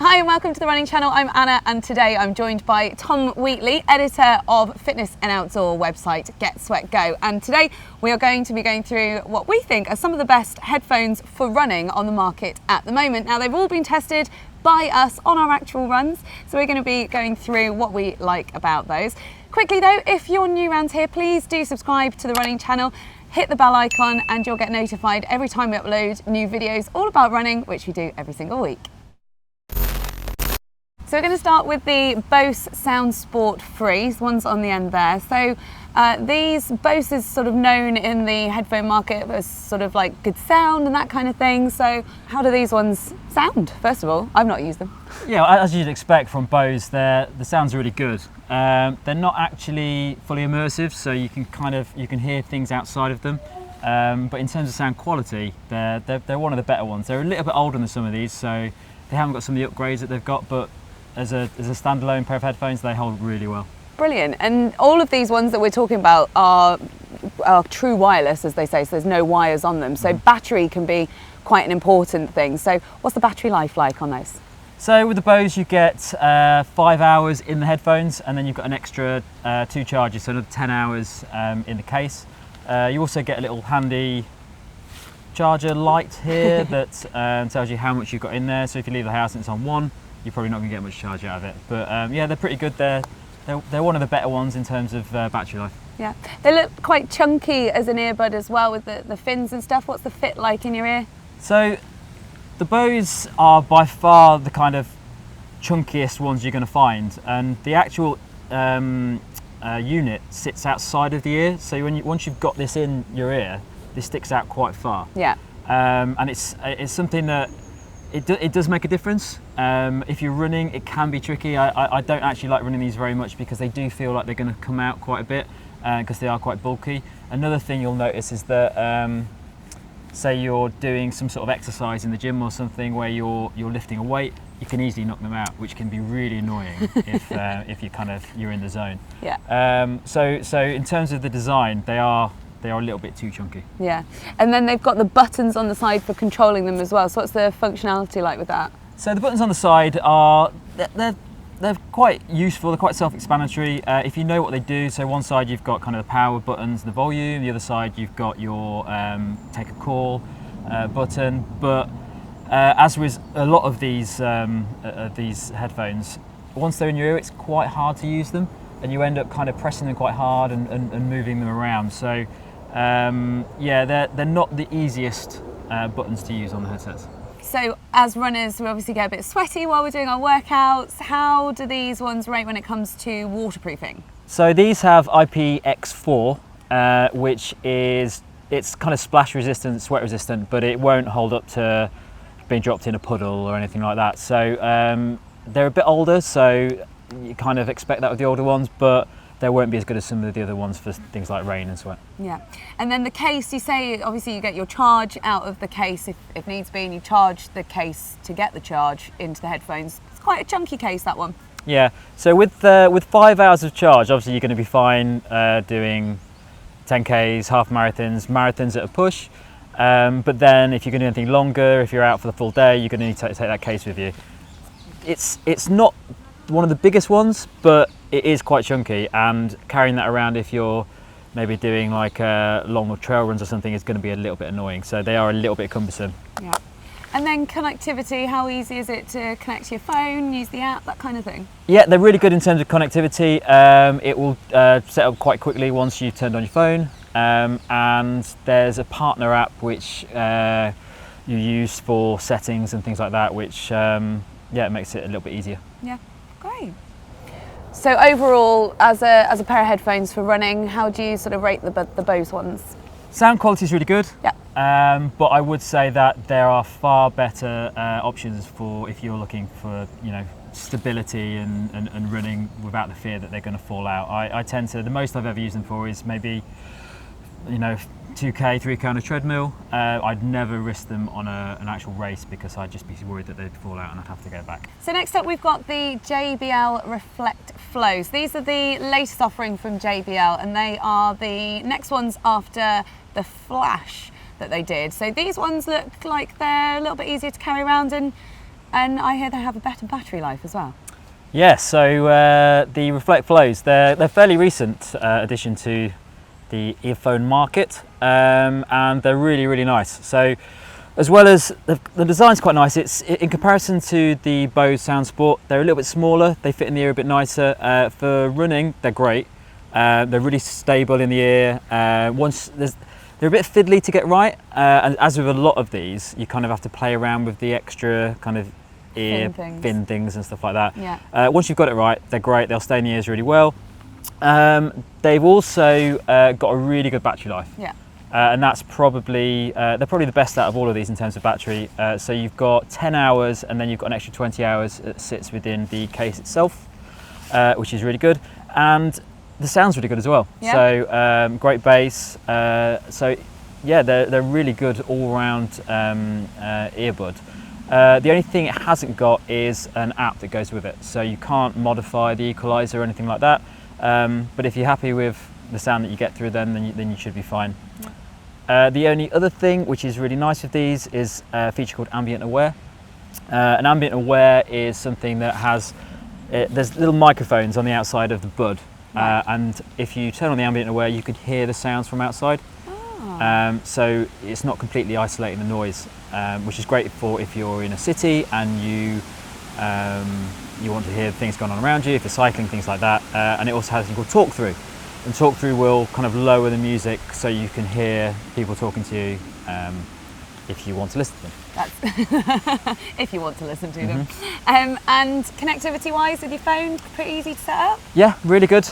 Hi and welcome to the Running Channel. I'm Anna and today I'm joined by Tom Wheatley, editor of fitness and outdoor website Get Sweat Go. And today we are going to be going through what we think are some of the best headphones for running on the market at the moment. Now they've all been tested by us on our actual runs, so we're going to be going through what we like about those. Quickly though, if you're new around here, please do subscribe to the Running Channel, hit the bell icon and you'll get notified every time we upload new videos all about running, which we do every single week. So we're going to start with the BOSE SOUNDSPORT Freeze, one's on the end there. So these BOSE is sort of known in the headphone market as sort of like good sound and that kind of thing. So how do these ones sound? First of all, I've not used them. Yeah, as you'd expect from BOSE, the sound's really good. They're not actually fully immersive, so you can hear things outside of them. But in terms of sound quality, they're one of the better ones. They're a little bit older than some of these, so they haven't got some of the upgrades that they've got, but as a standalone pair of headphones, they hold really well. Brilliant. And all of these ones that we're talking about are true wireless, as they say, so there's no wires on them. So battery can be quite an important thing. So what's the battery life like on those? So with the BOSE, you get 5 hours in the headphones, and then you've got an extra 2 charges, so another 10 hours in the case. You also get a little handy charger light here that tells you how much you've got in there. So if you leave the house and it's on 1, you're probably not going to get much charge out of it. But yeah, they're pretty good. They're one of the better ones in terms of battery life. Yeah, they look quite chunky as an earbud as well with the fins and stuff. What's the fit like in your ear? So the BOSE are by far the kind of chunkiest ones you're going to find, and the actual unit sits outside of the ear. So once you've got this in your ear, this sticks out quite far. Yeah. And it's something that it does make a difference. If you're running, it can be tricky. I don't actually like running these very much because they do feel like they're going to come out quite a bit because they are quite bulky. Another thing you'll notice is that say you're doing some sort of exercise in the gym or something where you're lifting a weight, you can easily knock them out, which can be really annoying if you're in the zone. Yeah. So in terms of the design, they are a little bit too chunky. Yeah, and then they've got the buttons on the side for controlling them as well. So what's the functionality like with that? So the buttons on the side are, they're quite useful, they're quite self-explanatory. If you know what they do, so one side you've got kind of the power buttons, the volume, the other side you've got your take a call button. But as with a lot of these headphones, once they're in your ear, it's quite hard to use them, and you end up kind of pressing them quite hard and moving them around. So yeah, they're not the easiest buttons to use on the headsets. So as runners, we obviously get a bit sweaty while we're doing our workouts. How do these ones rate when it comes to waterproofing? So these have IPX4, which it's kind of splash resistant, sweat resistant, but it won't hold up to being dropped in a puddle or anything like that. So they're a bit older, so you kind of expect that with the older ones, but they won't be as good as some of the other ones for things like rain and sweat. Yeah. And then the case, you say obviously you get your charge out of the case if needs be, and you charge the case to get the charge into the headphones. It's quite a chunky case, that one. Yeah, so with 5 hours of charge, obviously you're going to be fine doing 10Ks, half marathons at a push. But then if you're going to do anything longer, if you're out for the full day, you're going to need to take that case with you. It's not one of the biggest ones, but it is quite chunky, and carrying that around if you're maybe doing like long trail runs or something is going to be a little bit annoying. So they are a little bit cumbersome. Yeah. And then connectivity, how easy is it to connect to your phone, use the app, that kind of thing? Yeah, they're really good in terms of connectivity. It will set up quite quickly once you've turned on your phone. And there's a partner app which you use for settings and things like that, which yeah, it makes it a little bit easier. Yeah, great. So overall, as a pair of headphones for running, how do you sort of rate the BOSE ones? Sound quality is really good. Yeah. But I would say that there are far better options for if you're looking for, you know, stability and running without the fear that they're going to fall out. I tend to, the most I've ever used them for is maybe, you know, 2K, 3K on a treadmill. I'd never risk them on an actual race because I'd just be worried that they'd fall out and I'd have to go back. So next up we've got the JBL Reflect Flows. These are the latest offering from JBL, and they are the next ones after the Flash that they did. So these ones look like they're a little bit easier to carry around and And I hear they have a better battery life as well. Yeah, so the Reflect Flows, they're fairly recent addition to the earphone market, and they're really, really nice. So as well as the design's quite nice, it's in comparison to the BOSE SOUNDSPORT, they're a little bit smaller, they fit in the ear a bit nicer. For running, they're great. They're really stable in the ear. They're a bit fiddly to get right, and as with a lot of these, you kind of have to play around with the extra kind of ear fin things and stuff like that. Yeah. Once you've got it right, they're great. They'll stay in the ears really well. They've also got a really good battery life. Yeah. And that's probably they're probably the best out of all of these in terms of battery. So you've got 10 hours, and then you've got an extra 20 hours that sits within the case itself, which is really good. And the sound's really good as well. Yeah. So great bass. So yeah, they're really good all-round earbud. The only thing it hasn't got is an app that goes with it, so you can't modify the equalizer or anything like that. But if you're happy with the sound that you get through them, then you should be fine. The only other thing which is really nice with these is a feature called Ambient Aware. And Ambient Aware is something that has, there's little microphones on the outside of the bud, and if you turn on the Ambient Aware, you could hear the sounds from outside. So it's not completely isolating the noise, which is great for if you're in a city and you want to hear things going on around you, if you're cycling, things like that. And it also has something called Talk Through. And Talk Through will kind of lower the music so you can hear people talking to you if you want to listen to them. That's if you want to listen to them. And connectivity-wise with your phone, pretty easy to set up? Yeah, really good.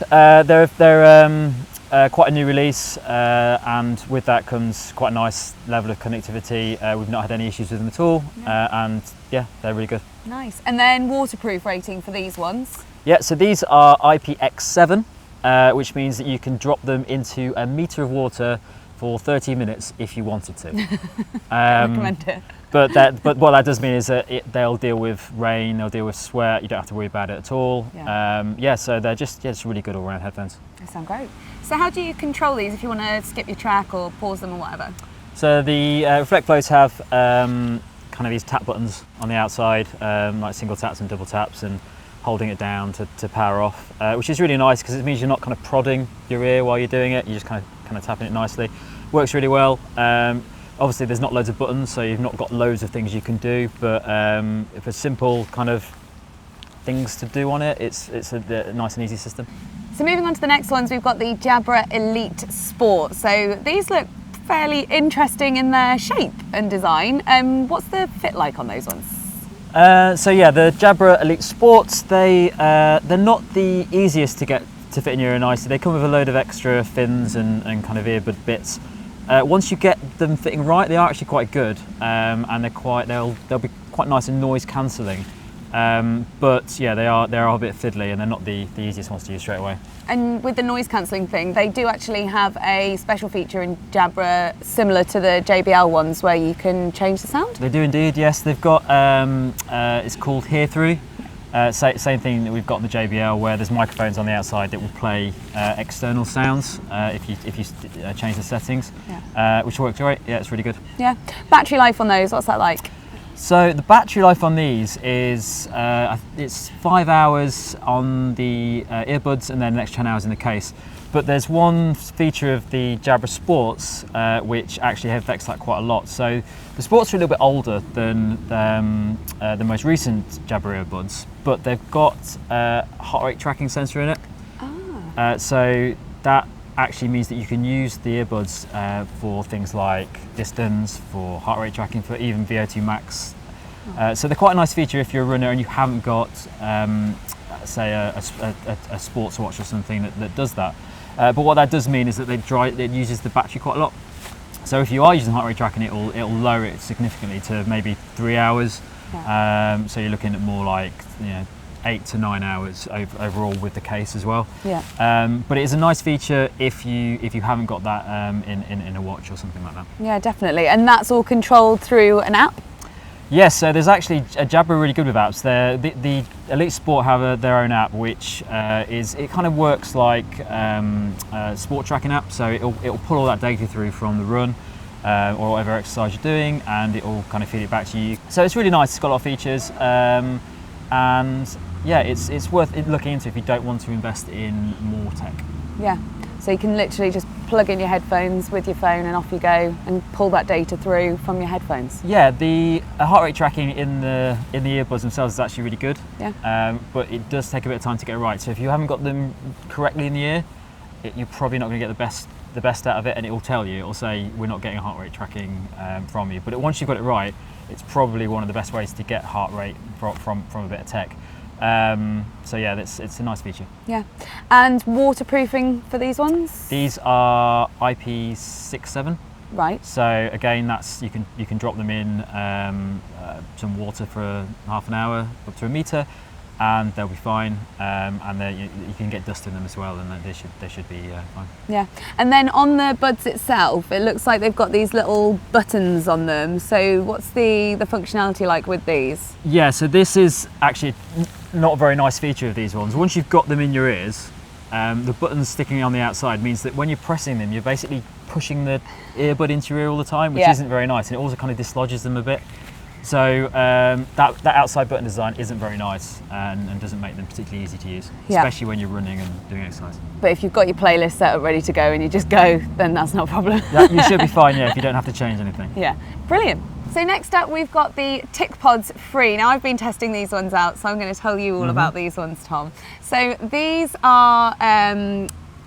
They're quite a new release, and with that comes quite a nice level of connectivity. We've not had any issues with them at all, and yeah, they're really good. Nice. And then waterproof rating for these ones? Yeah, so these are IPX7, which means that you can drop them into a metre of water for 30 minutes if you wanted to. Recommend it. But what that does mean is that they'll deal with rain, they'll deal with sweat, you don't have to worry about it at all. Yeah, so they're just really good all-round headphones. They sound great. So how do you control these if you want to skip your track or pause them or whatever? So the Reflect Flows have kind of these tap buttons on the outside, like single taps and double taps, and holding it down to power off, which is really nice because it means you're not kind of prodding your ear while you're doing it, you're just kind of tapping it nicely. Works really well. Obviously there's not loads of buttons, so you've not got loads of things you can do, but for simple kind of things to do on it, it's a nice and easy system. So moving on to the next ones, we've got the JABRA Elite Sport. So these look fairly interesting in their shape and design. What's the fit like on those ones? So yeah, the JABRA Elite Sports, they're not the easiest to get to fit in your ear nicely. They come with a load of extra fins and kind of earbud bits. Once you get them fitting right, they are actually quite good, and they'll be quite nice and noise cancelling. But yeah, they are a bit fiddly, and they're not the easiest ones to use straight away. And with the noise cancelling thing, they do actually have a special feature in JABRA similar to the JBL ones where you can change the sound? They do indeed, yes. They've got, it's called Hear Through. Same thing that we've got in the JBL, where there's microphones on the outside that will play external sounds if you change the settings, which works great. Yeah, it's really good. Yeah. Battery life on those, what's that like? So the battery life on these is it's 5 hours on the earbuds and then the next 10 hours in the case. But there's one feature of the JABRA Sports which actually affects that quite a lot. So the Sports are a little bit older than the most recent JABRA earbuds, but they've got a heart rate tracking sensor in it. So that actually means that you can use the earbuds for things like distance, for heart rate tracking, for even VO2 max. So they're quite a nice feature if you're a runner and you haven't got, say, a sports watch or something that does that. But what that does mean is that it uses the battery quite a lot. So if you are using heart rate tracking, it'll lower it significantly to maybe 3 hours. So you're looking at more like 8 to 9 hours overall with the case as well. But it is a nice feature if you haven't got that in a watch or something like that. Yeah, definitely. And that's all controlled through an app? Yes, so there's actually JABRA really good with apps. The Elite Sport have their own app, which it kind of works like a sport tracking app. So it'll pull all that data through from the run, or whatever exercise you're doing, and it will kind of feed it back to you. So it's really nice. It's got a lot of features, and yeah, it's worth looking into if you don't want to invest in more tech. Yeah. So you can literally just plug in your headphones with your phone and off you go, and pull that data through from your headphones. Yeah, the heart rate tracking in the earbuds themselves is actually really good. Yeah. But it does take a bit of time to get it right. So if you haven't got them correctly in the ear, you're probably not going to get the best out of it, and it will tell you. It will say we're not getting a heart rate tracking from you. But once you've got it right, it's probably one of the best ways to get heart rate from a bit of tech. So yeah, it's a nice feature. Yeah. And waterproofing for these ones? These are IP67. Right. So again, that's you can drop them in some water for half an hour up to a metre, and they'll be fine. And you can get dust in them as well, and they should be fine. Yeah. And then on the buds itself, it looks like they've got these little buttons on them. So what's the functionality like with these? Yeah. So this is actually not a very nice feature of these ones. Once you've got them in your ears, the buttons sticking on the outside means that when you're pressing them, you're basically pushing the earbud into your ear all the time, which isn't very nice, and it also kind of dislodges them a bit. So that outside button design isn't very nice, and doesn't make them particularly easy to use, especially when you're running and doing exercise. But if you've got your playlist set up ready to go and you just go, then that's not a problem. You should be fine, yeah, if you don't have to change anything. Yeah, brilliant. So next up we've got the TicPods Free. Now I've been testing these ones out, so I'm going to tell you all about these ones, Tom. So these are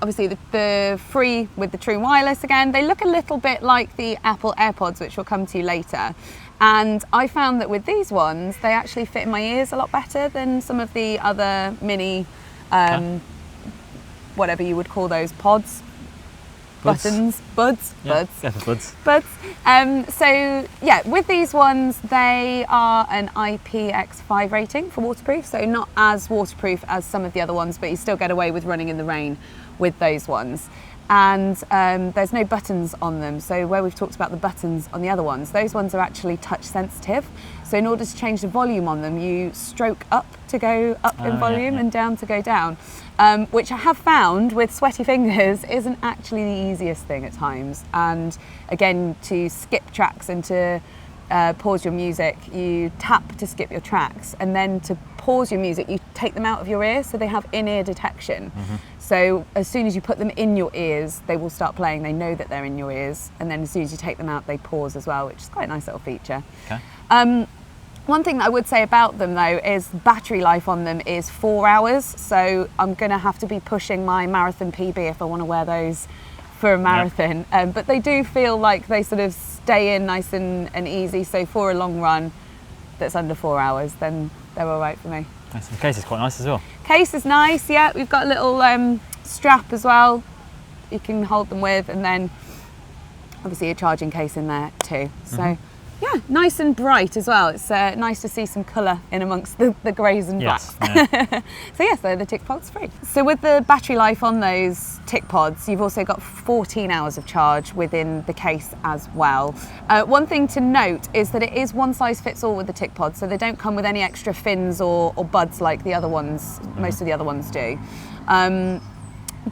obviously the free with the true wireless again. They look a little bit like the Apple AirPods, which we'll come to later. And I found that with these ones, they actually fit in my ears a lot better than some of the other mini, whatever you would call those, pods. Buttons, buds. Yeah, for buds. So yeah, with these ones, they are an IPX5 rating for waterproof, so not as waterproof as some of the other ones, but you still get away with running in the rain with those ones. And there's no buttons on them, so where we've talked about the buttons on the other ones, those ones are actually touch sensitive. So in order to change the volume on them, you stroke up to go up in volume and down to go down, which I have found with sweaty fingers isn't actually the easiest thing at times. And again, to skip tracks and to pause your music, you tap to skip your tracks, and then to pause your music, you take them out of your ear, so they have in-ear detection. So as soon as you put them in your ears, they will start playing. They know that they're in your ears, and then as soon as you take them out, they pause as well, which is quite a nice little feature. Okay. One thing that I would say about them though is battery life on them is 4 hours, so I'm going to have to be pushing my marathon PB if I want to wear those for a marathon. But they do feel like they sort of stay in nice and easy, so for a long run that's under 4 hours, then they're all right for me. Nice. The case is quite nice as well. Case is nice, yeah. We've got a little strap as well you can hold them with, and then obviously a charging case in there too. So yeah, nice and bright as well. It's nice to see some colour in amongst the greys and blacks. Yeah. So yes, they're the TicPods Free. So with the battery life on those TicPods, you've also got 14 hours of charge within the case as well. One thing to note is that it is one size fits all with the TicPods, so they don't come with any extra fins or buds like the other ones, most of the other ones do.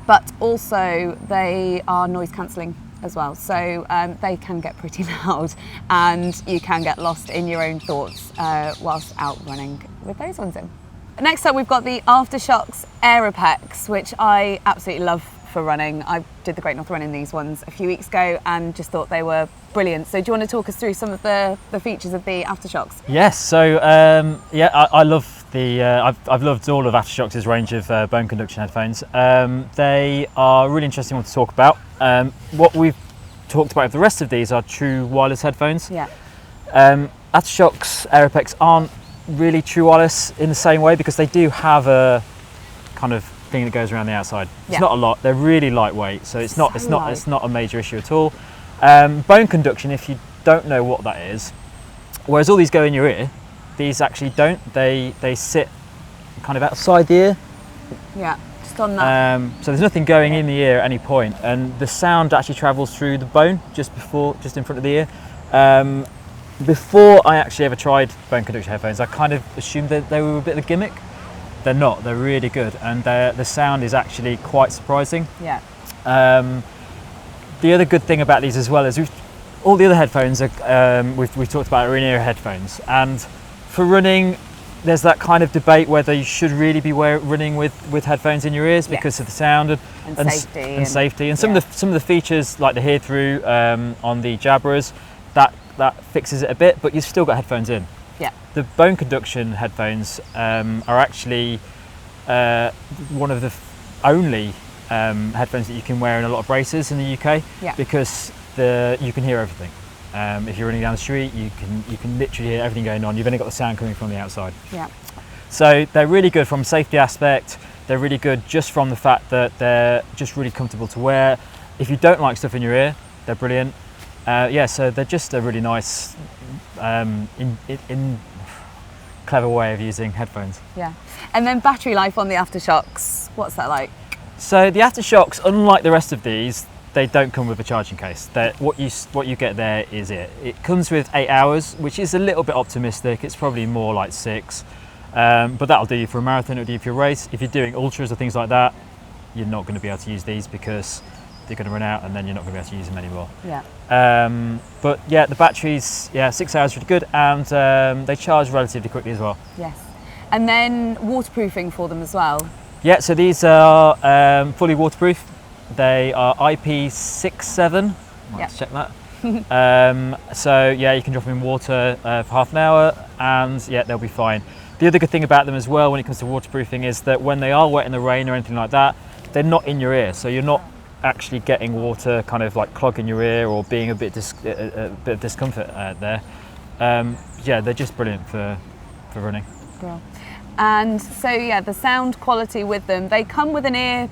But also they are noise cancelling as well, so they can get pretty loud, and you can get lost in your own thoughts whilst out running with those ones in. Next up we've got the AfterShokz AEROPEX, which I absolutely love for running. I did the Great North Run in these ones a few weeks ago and just thought they were brilliant. So do you want to talk us through some of the features of the AfterShokz? Yes, so yeah, I love the, I've loved all of AfterShokz's range of bone conduction headphones. They are a really interesting one to talk about. What we've talked about with the rest of these are true wireless headphones. Yeah. AfterShokz AeroPex aren't really true wireless in the same way, because they do have a kind of thing that goes around the outside. It's not a lot. They're really lightweight, so it's not a major issue at all. Bone conduction, if you don't know what that is, whereas all these go in your ear, these actually don't. They sit kind of outside the ear. Yeah. On that. So there's nothing going in the ear at any point, and the sound actually travels through the bone just in front of the ear. Before I actually ever tried bone conduction headphones, I kind of assumed that they were a bit of a gimmick. They're not. They're really good, and the sound is actually quite surprising. Yeah. The other good thing about these as well is all the other headphones are, we've talked about, are in-ear headphones, and for running, there's that kind of debate whether you should really be running with headphones in your ears because of the sound and safety. And some of the features, like the hear through on the JABRAs, that fixes it a bit, but you've still got headphones in. Yeah. The bone conduction headphones are actually one of the only headphones that you can wear in a lot of braces in the UK, because you can hear everything. If you're running down the street, you can literally hear everything going on. You've only got the sound coming from the outside. Yeah. So they're really good from a safety aspect. They're really good just from the fact that they're just really comfortable to wear. If you don't like stuff in your ear, they're brilliant. So they're just a really nice, in clever way of using headphones. Yeah. And then battery life on the AfterShokz, what's that like? So the AfterShokz, unlike the rest of these, they don't come with a charging case. What you get there is it. It comes with 8 hours, which is a little bit optimistic. It's probably more like 6, but that'll do you for a marathon. It'll do you for a race. If you're doing ultras or things like that, you're not going to be able to use these because they're going to run out, and then you're not going to be able to use them anymore. Yeah. But yeah, the batteries, 6 hours, really good, and they charge relatively quickly as well. Yes. And then waterproofing for them as well. Yeah. So these are fully waterproof. They are IP67. Let's check that. So yeah, you can drop them in water for half an hour, and yeah, they'll be fine. The other good thing about them as well when it comes to waterproofing is that when they are wet in the rain or anything like that, they're not in your ear, so you're not actually getting water kind of like clogging your ear or being a bit of discomfort there. Yeah, they're just brilliant for running. Cool. And so yeah, the sound quality with them, they come with an ear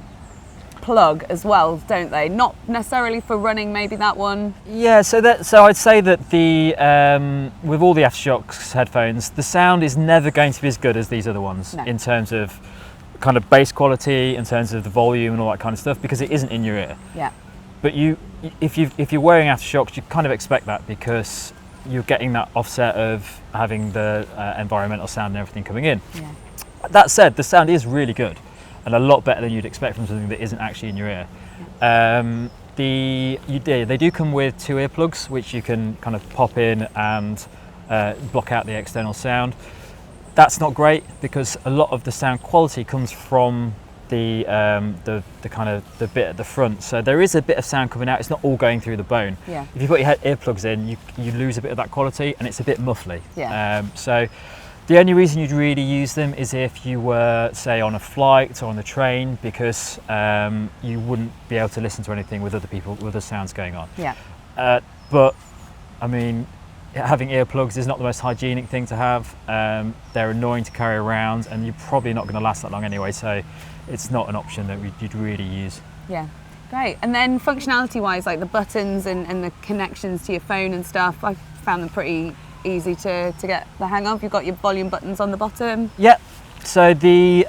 plug as well, don't they? Not necessarily for running, maybe that one. Yeah, so I'd say that the with all the AfterShokz headphones, the sound is never going to be as good as these other ones in terms of kind of bass quality, in terms of the volume and all that kind of stuff, because it isn't in your ear. Yeah. But if you're wearing AfterShokz, you kind of expect that because you're getting that offset of having the environmental sound and everything coming in. Yeah. That said, the sound is really good, and a lot better than you'd expect from something that isn't actually in your ear. They do come with 2 earplugs, which you can kind of pop in and block out the external sound. That's not great because a lot of the sound quality comes from the kind of the bit at the front. So there is a bit of sound coming out. It's not all going through the bone. Yeah. If you put your earplugs in, you lose a bit of that quality, and it's a bit muffly. Yeah. So the only reason you'd really use them is if you were, say, on a flight or on the train, because you wouldn't be able to listen to anything with other people, with other sounds going on. Yeah. But I mean, having earplugs is not the most hygienic thing to have. They're annoying to carry around, and you're probably not going to last that long anyway, so it's not an option that you'd really use. Yeah, great. And then functionality wise, like the buttons and the connections to your phone and stuff, I found them pretty easy to get the hang of. You've got your volume buttons on the bottom. Yep. So the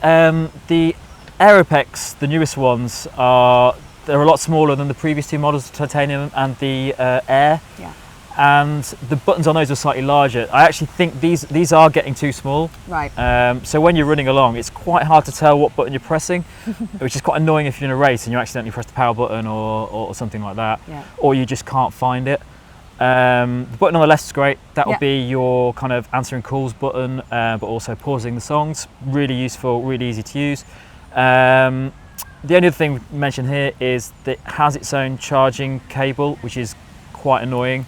AEROPEX, the newest ones, they're a lot smaller than the previous 2 models, the titanium and the Air. Yeah. And the buttons on those are slightly larger. I actually think these are getting too small. Right. So when you're running along, it's quite hard to tell what button you're pressing, which is quite annoying if you're in a race and you accidentally press the power button or something like that, or you just can't find it. The button on the left is great. That will be your kind of answering calls button, but also pausing the songs. Really useful, really easy to use. The only other thing we mentioned here is that it has its own charging cable, which is quite annoying.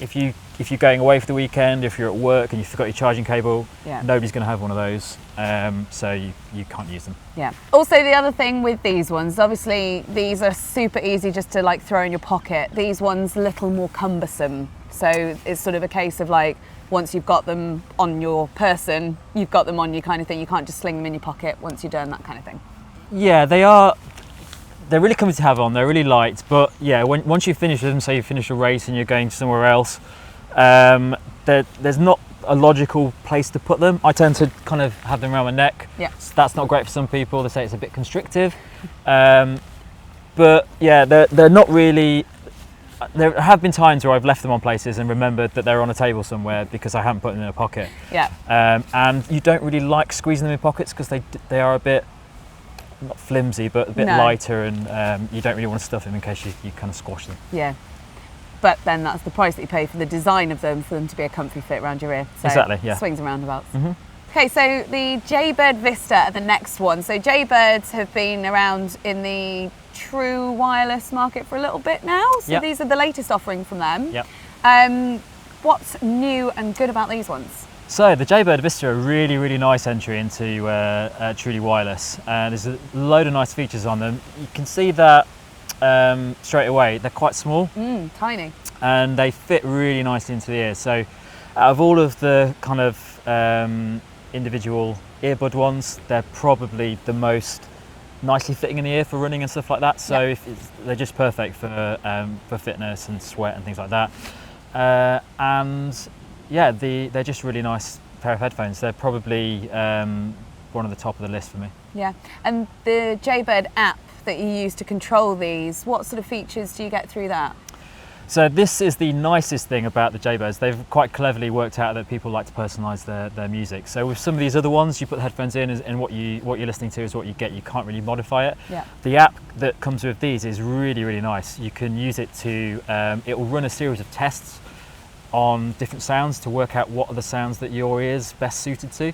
If you're going away for the weekend, if you're at work and you forgot your charging cable, nobody's going to have one of those, so you can't use them. Yeah. Also, the other thing with these ones, obviously these are super easy just to like throw in your pocket. These ones a little more cumbersome, so it's sort of a case of like, once you've got them on your person, you've got them on you kind of thing. You can't just sling them in your pocket once you're done, that kind of thing. Yeah, they're really comfy to have on. They're really light, but yeah, once you finish them, say you finish a race and you're going somewhere else, there's not a logical place to put them. I tend to kind of have them around my neck. Yeah. So that's not great for some people. They say it's a bit constrictive. But yeah, they're not really. There have been times where I've left them on places and remembered that they're on a table somewhere because I haven't put them in a pocket. Yeah. And you don't really like squeezing them in pockets because they are a bit, not flimsy, but a bit lighter, and you don't really want to stuff them in case you kind of squash them. Yeah. but then that's the price that you pay for the design of them, for them to be a comfy fit around your ear. So exactly, yeah. Swings and roundabouts. Okay, so the Jaybird Vista are the next one. So Jaybirds have been around in the true wireless market for a little bit now. So these are the latest offering from them. What's new and good about these ones? So the Jaybird Vista are a really, really nice entry into truly wireless. There's a load of nice features on them. You can see that straight away. They're quite small. Tiny. And they fit really nicely into the ear. So out of all of the kind of individual earbud ones, they're probably the most nicely fitting in the ear for running and stuff like that. So they're just perfect for fitness and sweat and things like that. And yeah, they're just really nice pair of headphones. They're probably one of the top of the list for me. Yeah. And the Jaybird app that you use to control these, what sort of features do you get through that? So this is the nicest thing about the Jaybirds. They've quite cleverly worked out that people like to personalise their music. So with some of these other ones, you put the headphones in and what you're listening to is what you get. You can't really modify it. The app that comes with these is really, really nice. You can use it to, it will run a series of tests on different sounds to work out what are the sounds that your ear's best suited to.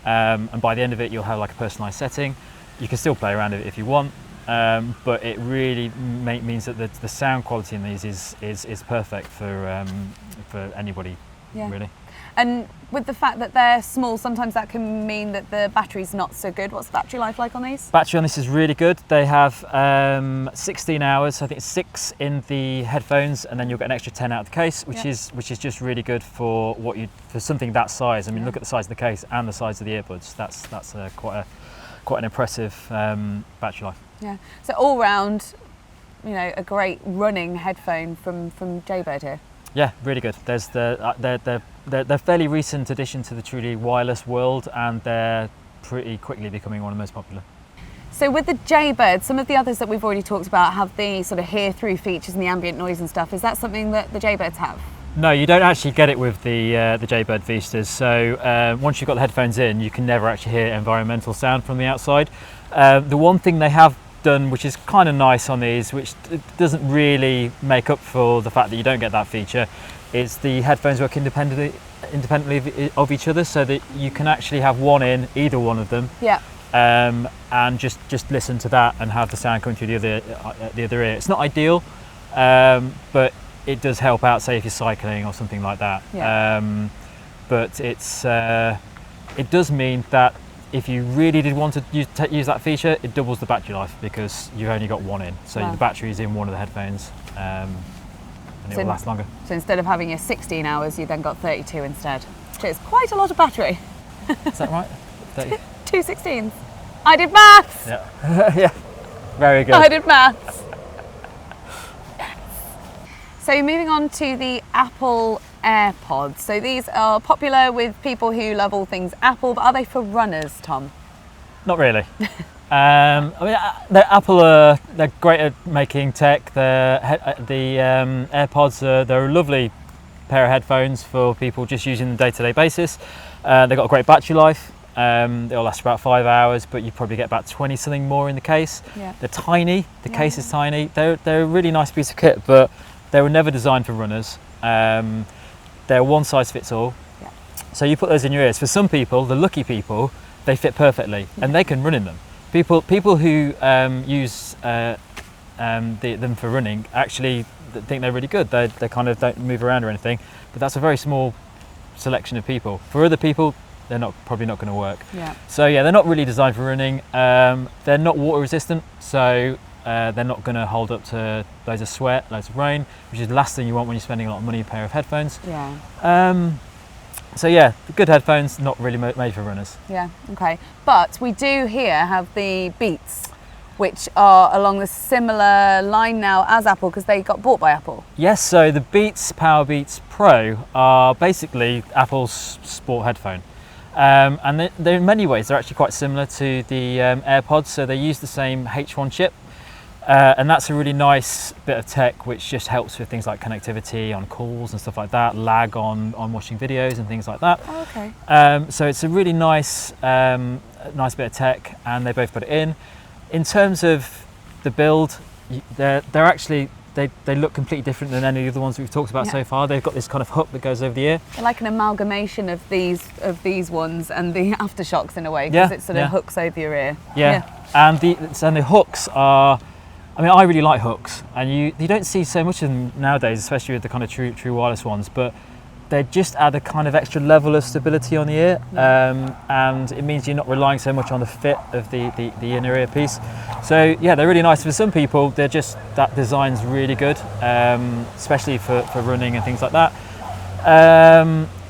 And by the end of it, you'll have like a personalised setting. You can still play around with it if you want. But it really means that the sound quality in these is perfect for anybody, really. And with the fact that they're small, sometimes that can mean that the battery's not so good. What's the battery life like on these? Battery on this is really good. They have 16 hours, so I think it's 6 in the headphones, and then you'll get an extra 10 out of the case, which is just really good for for something that size. I mean, look at the size of the case and the size of the earbuds. That's quite an impressive battery life. Yeah. So all round, a great running headphone from Jaybird here. Yeah, really good. There's they're fairly recent addition to the truly wireless world, and they're pretty quickly becoming one of the most popular. So with the Jaybird, some of the others that we've already talked about have the sort of hear-through features and the ambient noise and stuff. Is that something that the Jaybirds have? No, you don't actually get it with the Jaybird Vistas. So once you've got the headphones in, you can never actually hear environmental sound from the outside. The one thing they have done, which is kind of nice on these, which doesn't really make up for the fact that you don't get that feature, is the headphones work independently of each other, so that you can actually have one in either one of them. And just listen to that and have the sound coming through the other ear. It's not ideal, but it does help out, say if you're cycling or something like that. But it does mean that if you really did want to use that feature, it doubles the battery life because you've only got one in. So the battery is in one of the headphones, and it will last longer. So instead of having your 16 hours, you then got 32 instead. Which is quite a lot of battery. Is that right? 2 16s. I did maths! Yeah. Yeah, very good. I did maths. So moving on to the Apple AirPods. So these are popular with people who love all things Apple, but are they for runners, Tom? Not really. I mean, Apple they're great at making tech. The AirPods they're a lovely pair of headphones for people just using them day-to-day basis. They've got a great battery life. They'll last about 5 hours, but you probably get about 20 something more in the case. They're tiny. The case is tiny. They're a really nice piece of kit, but they were never designed for runners. They're one size fits all. So you put those in your ears. For some people, the lucky people, they fit perfectly and they can run in them. People who use them for running actually think they're really good. They kind of don't move around or anything, but that's a very small selection of people. For other people, they're probably not going to work. So yeah, they're not really designed for running. They're not water resistant, so they're not going to hold up to loads of sweat, loads of rain, which is the last thing you want when you're spending a lot of money on a pair of headphones. So yeah, good headphones, not really made for runners. Okay. But we do here have the Beats, which are along the similar line now as Apple because they got bought by Apple. Yes, so the Beats POWERBEATS Pro are basically Apple's sport headphone. And they're in many ways, they're actually quite similar to the AirPods, so they use the same H1 chip. And that's a really nice bit of tech which just helps with things like connectivity on calls and stuff like that, lag on watching videos and things like that. So it's a really nice nice bit of tech, and they both put it in. In terms of the build, they're they look completely different than any of the ones we've talked about so far. They've got this kind of hook that goes over the ear. They're like an amalgamation of these ones and the AfterShokz in a way, because it sort of hooks over your ear. And the hooks are, I mean, I really like hooks, and you don't see so much of them nowadays, especially with the kind of true wireless ones, but they just add a kind of extra level of stability on the ear, and it means you're not relying so much on the fit of the inner earpiece. So yeah, they're really nice. For some people, they're just, that design's really good, especially for running and things like that.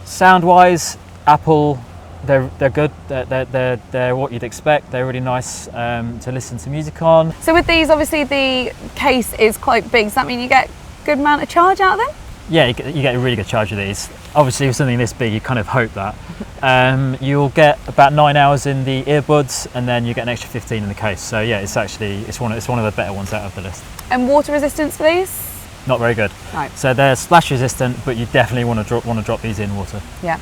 Sound-wise, Apple, they're good. They're what you'd expect. They're really nice to listen to music on. So with these, obviously the case is quite big. Does that mean you get a good amount of charge out of them? Yeah, you get a really good charge of these. Obviously, with something this big, you kind of hope that. You'll get about 9 hours in the earbuds, and then you get an extra 15 in the case. So yeah, it's one of the better ones out of the list. And water resistance for these? Not very good. Right. So they're splash resistant, but you definitely want to drop these in water. Yeah,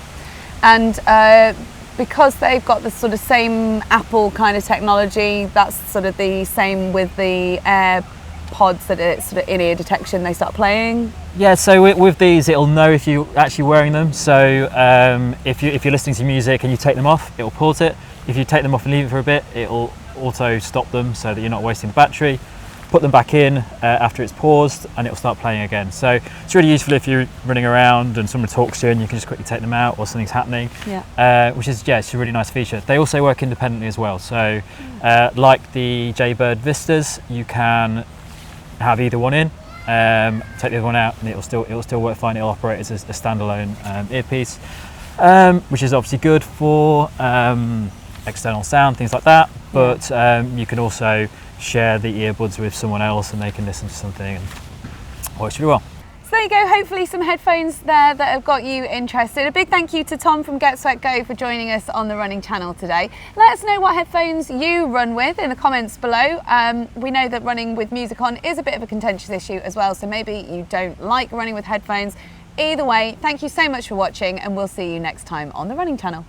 and because they've got the sort of same Apple kind of technology, that's sort of the same with the AirPods, that it's sort of in-ear detection. They start playing. Yeah, so with these, it'll know if you're actually wearing them. So if you're listening to music and you take them off, it'll pause it. If you take them off and leave it for a bit, it'll auto stop them so that you're not wasting the battery. Put them back in after it's paused, and it'll start playing again. So it's really useful if you're running around and someone talks to you and you can just quickly take them out or something's happening. Which is, it's a really nice feature. They also work independently as well. So like the Jaybird Vistas, you can have either one in, take the other one out, and it'll still work fine. It'll operate as a standalone earpiece, which is obviously good for external sound, things like that. But you can also share the earbuds with someone else, and they can listen to something, and it works really well. So there you go, hopefully some headphones there that have got you interested. A big thank you to Tom from Get Sweat Go for joining us on the running channel today. Let us know what headphones you run with in the comments below. We know that running with music on is a bit of a contentious issue as well, so maybe you don't like running with headphones. Either way, thank you so much for watching, and we'll see you next time on the running channel.